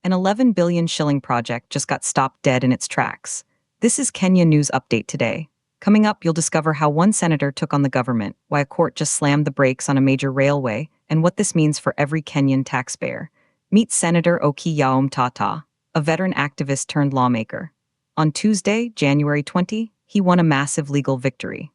An 11 billion shilling project just got stopped dead in its tracks. This is Kenya News Update today. Coming up, you'll discover how one senator took on the government, why a court just slammed the brakes on a major railway, and what this means for every Kenyan taxpayer. Meet Senator Yaom Tata, a veteran activist turned lawmaker. On Tuesday, January 20, he won a massive legal victory.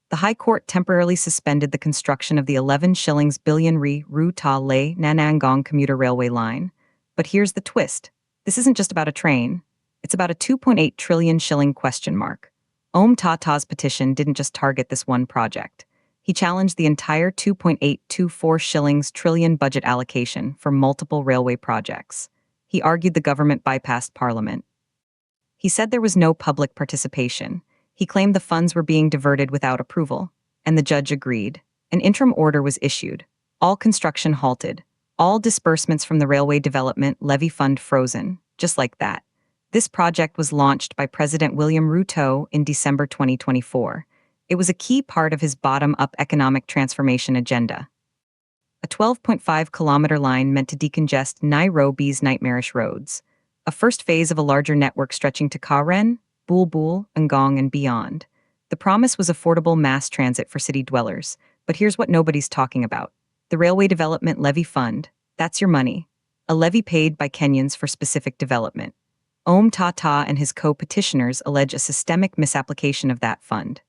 The High Court temporarily suspended the construction of the 11 shillings billion Ruto Le Nanangong commuter railway line. But here's the twist. This isn't just about a train. It's about a 2.8 trillion shilling question mark. Om Tata's petition didn't just target this one project. He challenged the entire 2.824 shillings trillion budget allocation for multiple railway projects. He argued the government bypassed parliament. He said there was no public participation. He claimed the funds were being diverted without approval, and the judge agreed. An interim order was issued. All construction halted. All disbursements from the Railway Development Levy Fund frozen, just like that. This project was launched by President William Ruto in December 2024. It was a key part of his bottom-up economic transformation agenda. A 12.5-kilometer line meant to decongest Nairobi's nightmarish roads. A first phase of a larger network stretching to Karen, Bulbul, Ngong, and beyond. The promise was affordable mass transit for city dwellers, but here's what nobody's talking about. The Railway Development Levy Fund, that's your money. A levy paid by Kenyans for specific development. Om Tata and his co-petitioners allege a systemic misapplication of that fund.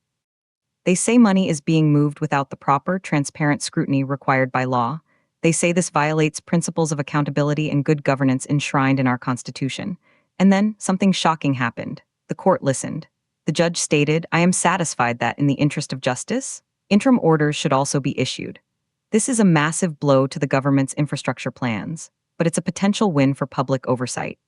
They say money is being moved without the proper, transparent scrutiny required by law. They say this violates principles of accountability and good governance enshrined in our Constitution. And then, something shocking happened. The court listened. The judge stated, "I am satisfied that, in the interest of justice, interim orders should also be issued." This is a massive blow to the government's infrastructure plans, but it's a potential win for public oversight.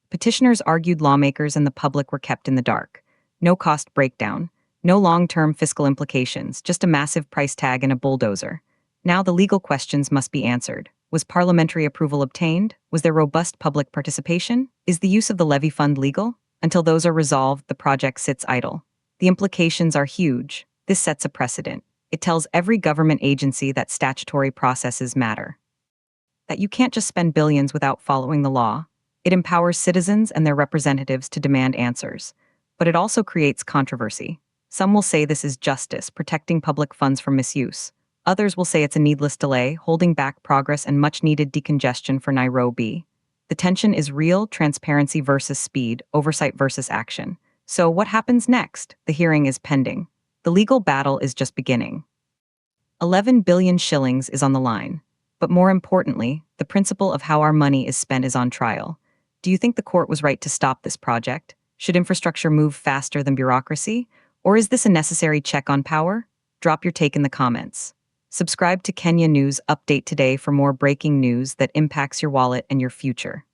Petitioners argued lawmakers and the public were kept in the dark. No cost breakdown, no long-term fiscal implications, just a massive price tag and a bulldozer. Now the legal questions must be answered. Was parliamentary approval obtained? Was there robust public participation? Is the use of the levy fund legal? Until those are resolved, the project sits idle. The implications are huge. This sets a precedent. It tells every government agency that statutory processes matter. That you can't just spend billions without following the law. It empowers citizens and their representatives to demand answers. But it also creates controversy. Some will say this is justice, protecting public funds from misuse. Others will say it's a needless delay, holding back progress and much-needed decongestion for Nairobi. The tension is real: transparency versus speed, oversight versus action. So what happens next? The hearing is pending. The legal battle is just beginning. 11 billion shillings is on the line. But more importantly, the principle of how our money is spent is on trial. Do you think the court was right to stop this project? Should infrastructure move faster than bureaucracy? Or is this a necessary check on power? Drop your take in the comments. Subscribe to Kenya News Update today for more breaking news that impacts your wallet and your future.